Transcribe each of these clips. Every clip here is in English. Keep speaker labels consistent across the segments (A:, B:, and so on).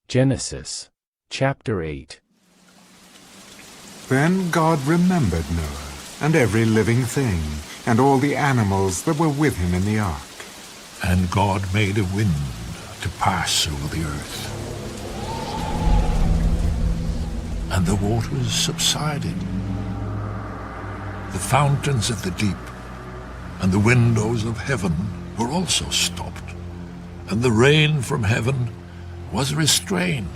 A: Genesis chapter 8.
B: Then God remembered Noah, and every living thing, and all the animals that were with him in the ark.
C: And God made a wind to pass over the earth, and the waters subsided. The fountains of the deep and the windows of heaven were also stopped, and the rain from heaven was restrained.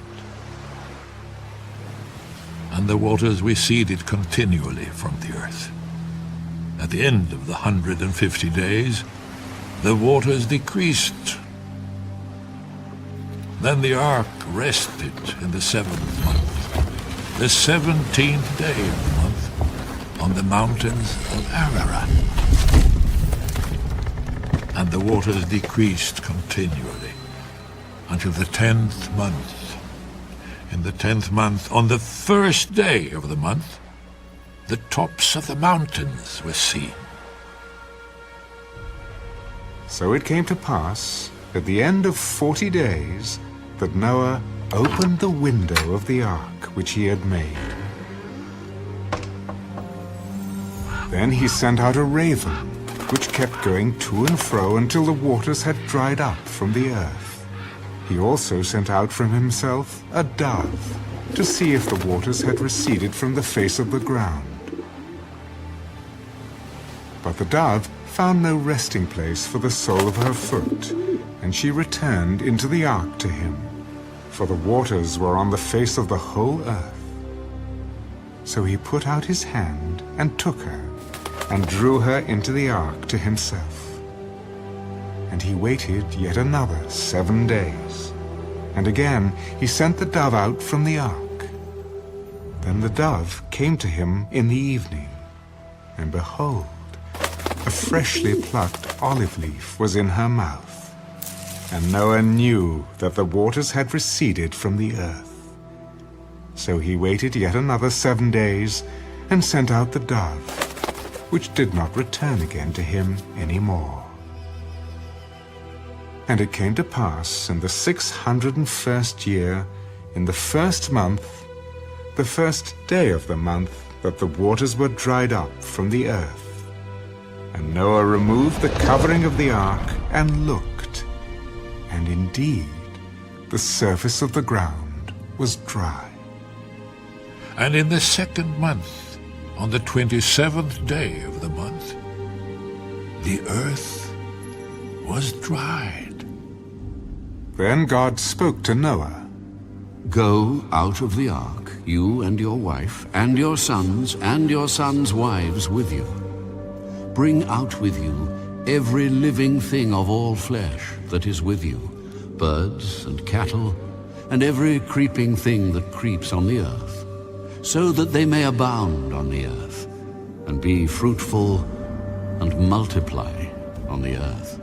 C: And the waters receded continually from the earth. At the end of the 150 days, the waters decreased. Then the ark rested in the 7th month, the 17th day of the month, on the mountains of Ararat. And the waters decreased continually until the 10th month. In the 10th month, on the 1st day of the month, the tops of the mountains were seen.
B: So it came to pass, at the end of 40 days, that Noah opened the window of the ark which he had made. Then he sent out a raven, which kept going to and fro until the waters had dried up from the earth. He also sent out from himself a dove, to see if the waters had receded from the face of the ground. But the dove found no resting place for the sole of her foot, and she returned into the ark to him, for the waters were on the face of the whole earth. So he put out his hand and took her, and drew her into the ark to himself. And he waited yet another 7 days, and again he sent the dove out from the ark. Then the dove came to him in the evening, and behold, a freshly plucked olive leaf was in her mouth. And Noah knew that the waters had receded from the earth. So he waited yet another 7 days, and sent out the dove, which did not return again to him any more. And it came to pass in the 601st year, in the 1st month, the 1st day of the month, that the waters were dried up from the earth. And Noah removed the covering of the ark and looked, and indeed the surface of the ground was dry.
C: And in the 2nd month, on the 27th day of the month, the earth was dried.
B: Then God spoke to Noah.
D: Go out of the ark, you and your wife, and your sons wives with you. Bring out with you every living thing of all flesh that is with you, birds and cattle, and every creeping thing that creeps on the earth, so that they may abound on the earth, and be fruitful and multiply on the earth.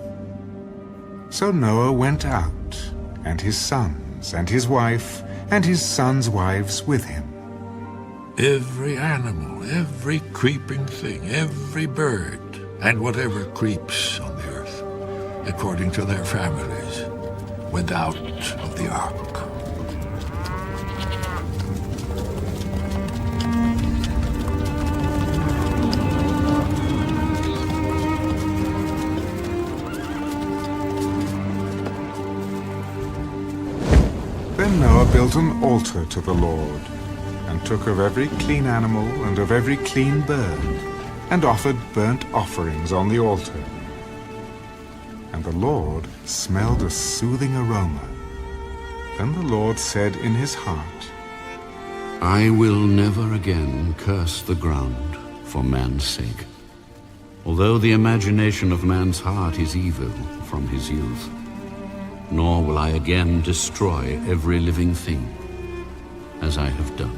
B: So Noah went out, and his sons, and his wife, and his sons' wives with him.
C: Every animal, every creeping thing, every bird, and whatever creeps on the earth, according to their families, went out of the ark.
B: Then Noah built an altar to the Lord, and took of every clean animal and of every clean bird, and offered burnt offerings on the altar. And the Lord smelled a soothing aroma. Then the Lord said in his heart,
D: I will never again curse the ground for man's sake, although the imagination of man's heart is evil from his youth. Nor will I again destroy every living thing, as I have done.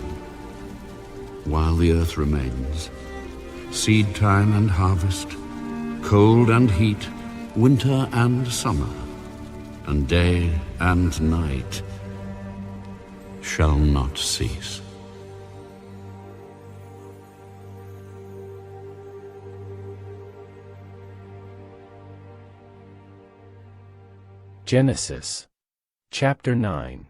D: While the earth remains, seed time and harvest, cold and heat, winter and summer, and day and night shall not cease.
A: Genesis chapter 9.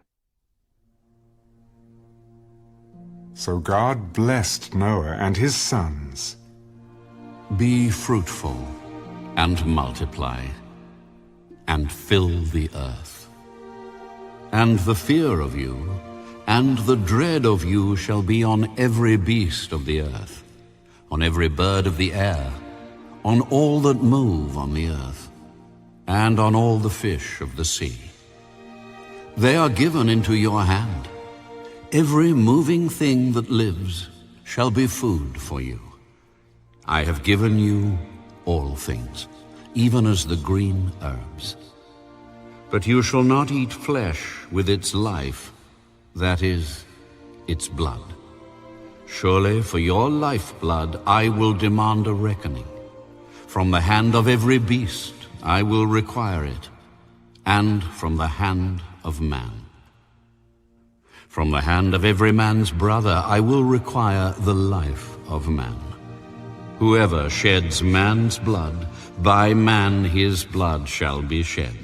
B: So God blessed Noah and his sons.
D: Be fruitful and multiply, and fill the earth. And the fear of you and the dread of you shall be on every beast of the earth, on every bird of the air, on all that move on the earth, and on all the fish of the sea. They are given into your hand. Every moving thing that lives shall be food for you. I have given you all things, even as the green herbs. But you shall not eat flesh with its life, that is, its blood. Surely for your lifeblood I will demand a reckoning. From the hand of every beast I will require it, and from the hand of man. From the hand of every man's brother I will require the life of man. Whoever sheds man's blood, by man his blood shall be shed.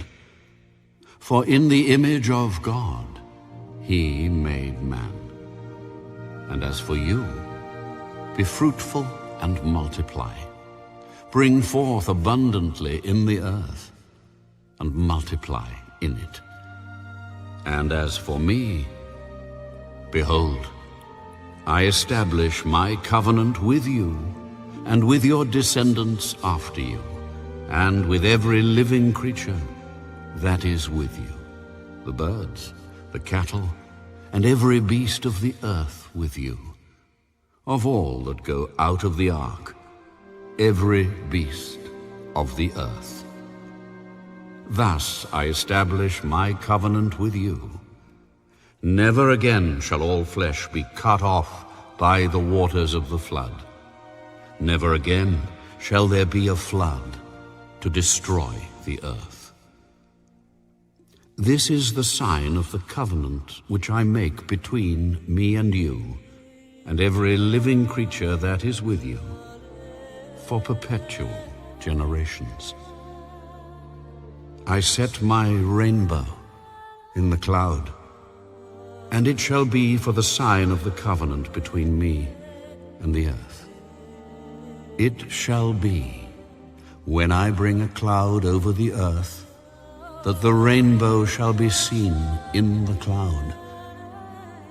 D: For in the image of God he made man. And as for you, be fruitful and multiply. Bring forth abundantly in the earth, and multiply in it. And as for me, behold, I establish my covenant with you, and with your descendants after you, and with every living creature that is with you, the birds, the cattle, and every beast of the earth with you, of all that go out of the ark, every beast of the earth. Thus I establish my covenant with you. Never again shall all flesh be cut off by the waters of the flood. Never again shall there be a flood to destroy the earth. This is the sign of the covenant which I make between me and you, and every living creature that is with you, for perpetual generations. I set my rainbow in the cloud, and it shall be for the sign of the covenant between me and the earth. It shall be, when I bring a cloud over the earth, that the rainbow shall be seen in the cloud.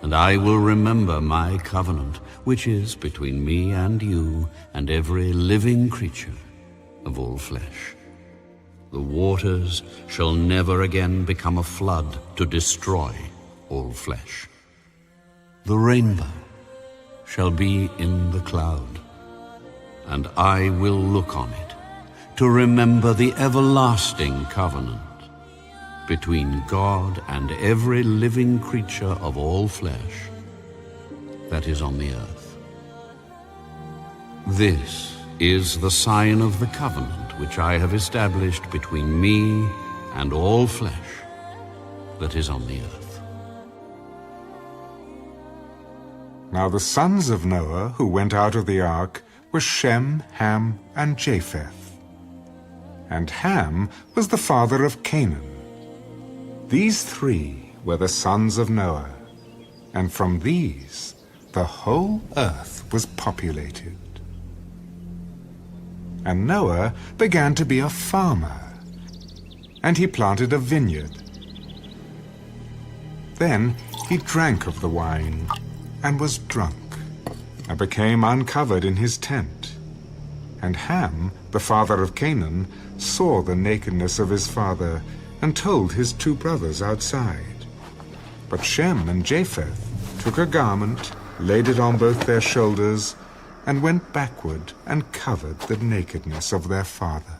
D: And I will remember my covenant, which is between me and you and every living creature of all flesh. The waters shall never again become a flood to destroy all flesh. The rainbow shall be in the cloud, and I will look on it to remember the everlasting covenant between God and every living creature of all flesh that is on the earth. This is the sign of the covenant which I have established between me and all flesh that is on the earth.
B: Now the sons of Noah who went out of the ark were Shem, Ham, and Japheth. And Ham was the father of Canaan. These three were the sons of Noah, and from these the whole earth was populated. And Noah began to be a farmer, and he planted a vineyard. Then he drank of the wine, and was drunk, and became uncovered in his tent. And Ham, the father of Canaan, saw the nakedness of his father, and told his two brothers outside. But Shem and Japheth took a garment, laid it on both their shoulders, and went backward and covered the nakedness of their father.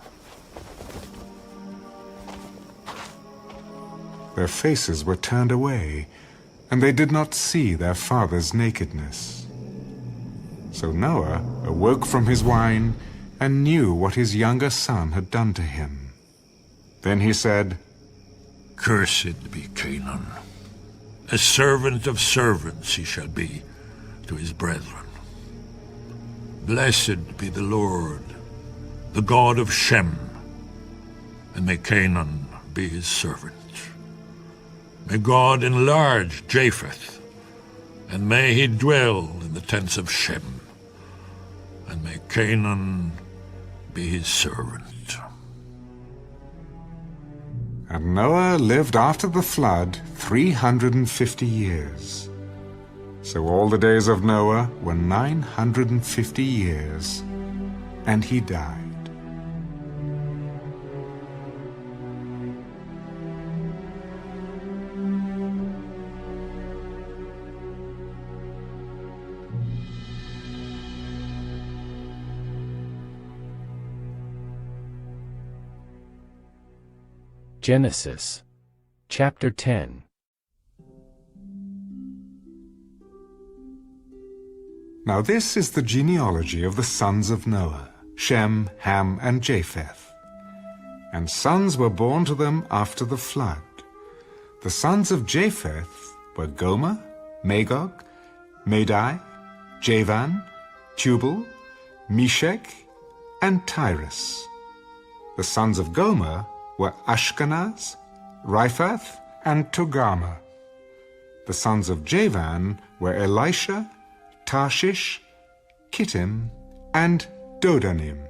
B: Their faces were turned away, and they did not see their father's nakedness. So Noah awoke from his wine and knew what his younger son had done to him. Then he said,
C: Cursed be Canaan. A servant of servants he shall be to his brethren. Blessed be the Lord, the God of Shem, and may Canaan be his servant. May God enlarge Japheth, and may he dwell in the tents of Shem, and may Canaan be his servant.
B: And Noah lived after the flood 350 years. So all the days of Noah were 950 years, and he died.
A: Genesis, chapter 10.
B: Now this is the genealogy of the sons of Noah, Shem, Ham, and Japheth. And sons were born to them after the flood. The sons of Japheth were Gomer, Magog, Madai, Javan, Tubal, Meshech, and Tyrus. The sons of Gomer were Ashkenaz, Riphath, and Togarmah. The sons of Javan were Elisha, Tarshish, Kittim, and Dodanim.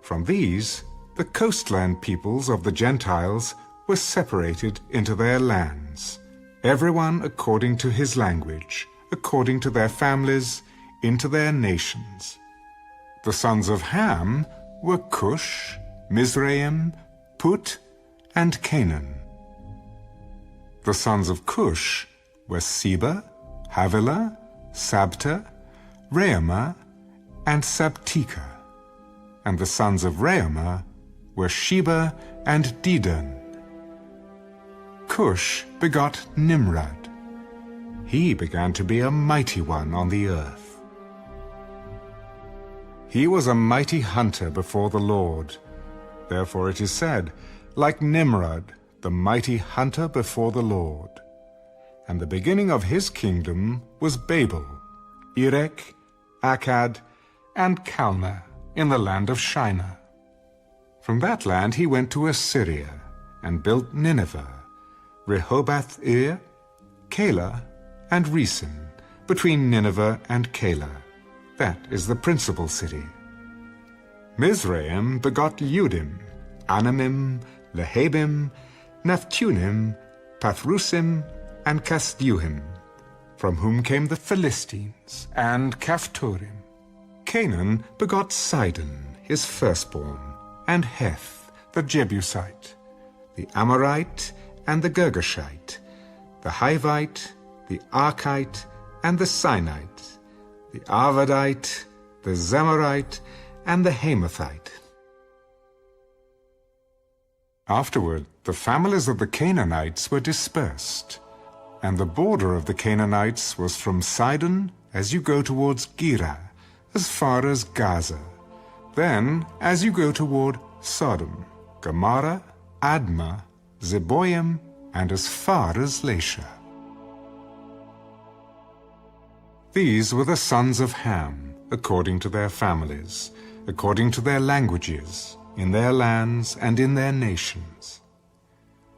B: From these, the coastland peoples of the Gentiles were separated into their lands, everyone according to his language, according to their families, into their nations. The sons of Ham were Cush, Mizraim, Put, and Canaan. The sons of Cush were Seba, Havilah, Sabta, Reumah, and Sabteka. And the sons of Reumah were Sheba and Dedan. Cush begot Nimrod. He began to be a mighty one on the earth. He was a mighty hunter before the Lord. Therefore it is said, like Nimrod, the mighty hunter before the Lord. And the beginning of his kingdom was Babel, Erech, Akkad, and Calneh in the land of Shinar. From that land he went to Assyria, and built Nineveh, Rehoboth-ir, Calah, and Resen, between Nineveh and Calah. That is the principal city. Mizraim begot Ludim, Anamim, Lehabim, Naphtunim, Pathrusim, and Casluhim, from whom came the Philistines, and Caphtorim. Canaan begot Sidon, his firstborn, and Heth, the Jebusite, the Amorite, and the Girgashite, the Hivite, the Archite, and the Sinite, the Arvadite, the Zemarite, and the Hamathite. Afterward, the families of the Canaanites were dispersed, and the border of the Canaanites was from Sidon as you go towards Gerar, as far as Gaza. Then, as you go toward Sodom, Gomorrah, Admah, Zeboim, and as far as Lasha. These were the sons of Ham, according to their families, according to their languages, in their lands and in their nations.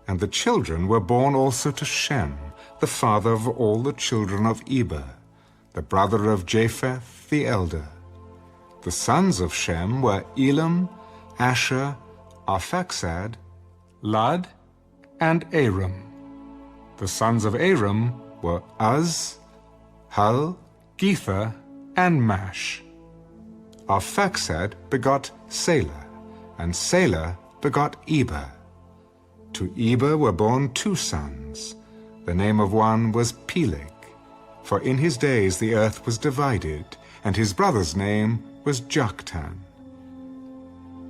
B: And the children were born also to Shem, the father of all the children of Eber, the brother of Japheth the elder. The sons of Shem were Elam, Asher, Arphaxad, Lud, and Aram. The sons of Aram were Uz, Hul, Gether, and Mash. Arphaxad begot Salah, and Salah begot Eber. To Eber were born two sons. The name of one was Peleg, for in his days the earth was divided, and his brother's name was Joktan.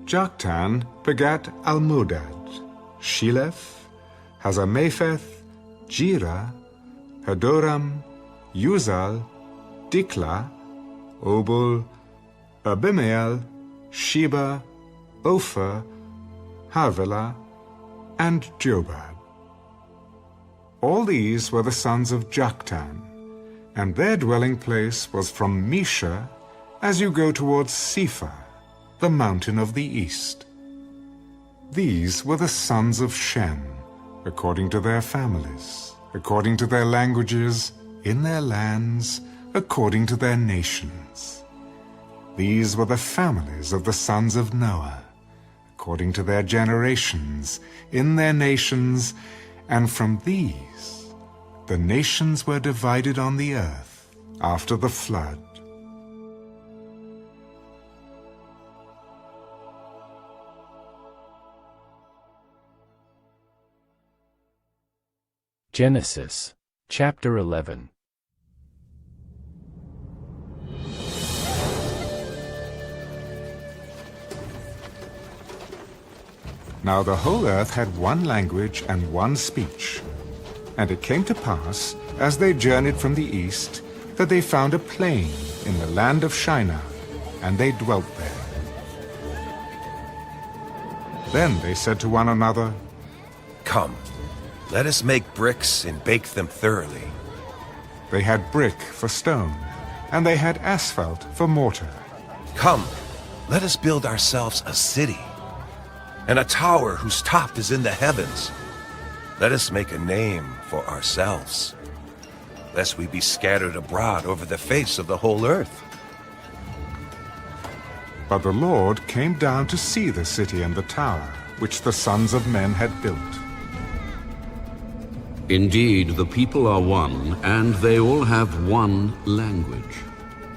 B: Joktan begat Almodad, Sheleph, Hazarmapheth, Jerah, Hadoram, Uzal, Diklah, Obal, Abimael, Sheba, Ophir, Havilah, and Jobab. All these were the sons of Joktan, and their dwelling place was from Mesha as you go towards Sephar, the mountain of the east. These were the sons of Shem, according to their families, according to their languages, in their lands, according to their nations. These were the families of the sons of Noah, according to their generations, in their nations, and from these the nations were divided on the earth after the flood.
A: Genesis, chapter 11.
B: Now the whole earth had one language and one speech. And it came to pass, as they journeyed from the east, that they found a plain in the land of Shinar, and they dwelt there. Then they said to one another,
E: Come, let us make bricks and bake them thoroughly.
B: They had brick for stone, and they had asphalt for mortar.
E: Come, let us build ourselves a city, and a tower whose top is in the heavens. Let us make a name for ourselves, lest we be scattered abroad over the face of the whole earth.
B: But the Lord came down to see the city and the tower, which the sons of men had built.
D: Indeed, the people are one, and they all have one language.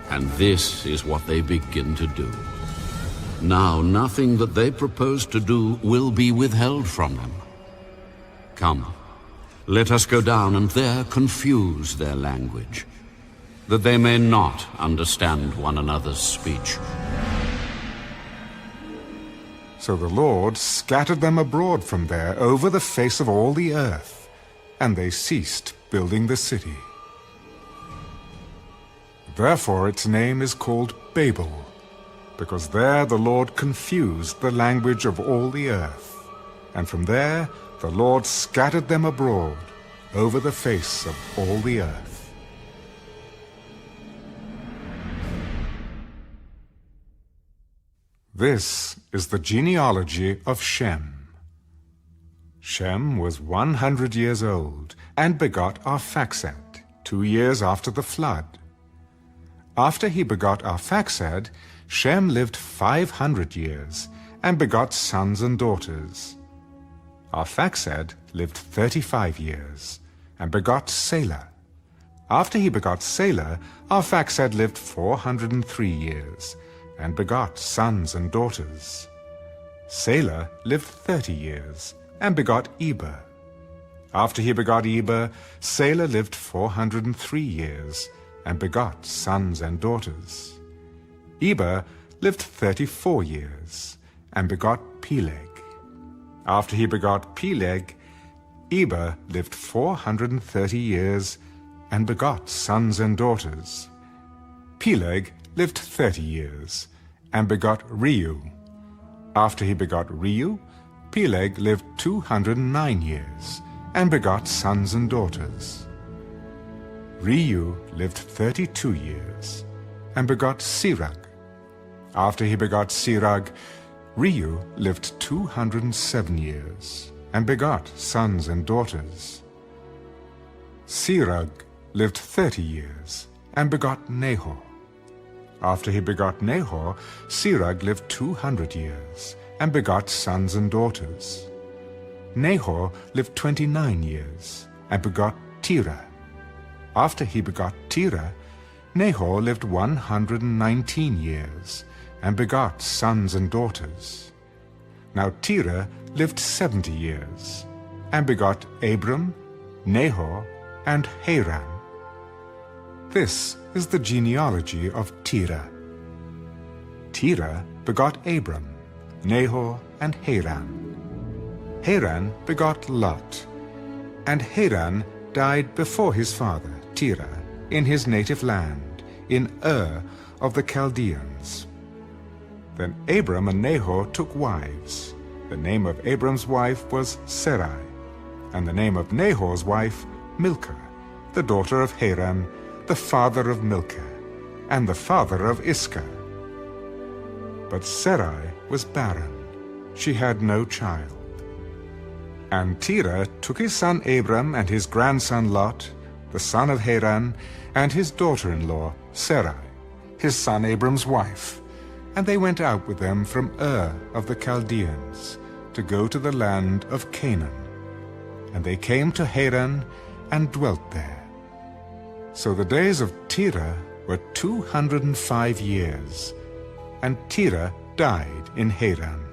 D: And this is what they begin to do. Now, nothing that they propose to do will be withheld from them. Come, let us go down and there confuse their language, that they may not understand one another's speech.
B: So the Lord scattered them abroad from there over the face of all the earth, and they ceased building the city. Therefore its name is called Babel, because there the Lord confused the language of all the earth, and from there the Lord scattered them abroad over the face of all the earth. This is the genealogy of Shem. Shem was 100 years old, and begot Arphaxad, 2 years after the flood. After he begot Arphaxad, Shem lived 500 years, and begot sons and daughters. Arphaxad lived 35 years, and begot Salah. After he begot Salah, Arphaxad lived 403 years, and begot sons and daughters. Salah lived 30 years, and begot Eber. After he begot Eber, Salah lived 403 years, and begot sons and daughters. Eber lived 34 years, and begot Peleg. After he begot Peleg, Eber lived 430 years, and begot sons and daughters. Peleg lived 30 years, and begot Reu. After he begot Reu, Peleg lived 209 years, and begot sons and daughters. Reu lived 32 years, and begot Sirach. After he begot Sirach, Reu lived 207 years, and begot sons and daughters. Sirach lived 30 years, and begot Nahor. After he begot Nahor, Sirach lived 200 years, and begot sons and daughters. Nahor lived 29 years, and begot Terah. After he begot Terah, Nahor lived 119 years, and begot sons and daughters. Now Terah lived 70 years, and begot Abram, Nahor, and Haran. This is the genealogy of Terah. Terah begot Abram, Nahor, and Haran. Haran begot Lot, and Haran died before his father, Terah, in his native land, in Ur of the Chaldeans. Then Abram and Nahor took wives. The name of Abram's wife was Sarai, and the name of Nahor's wife Milcah, the daughter of Haran, the father of Milcah, and the father of Iscah. But Sarai was barren; she had no child. And Terah took his son Abram and his grandson Lot, the son of Haran, and his daughter-in-law, Sarai, his son Abram's wife, and they went out with them from Ur of the Chaldeans to go to the land of Canaan. And they came to Haran and dwelt there. So the days of Terah were 205 years, and Terah died in Haran.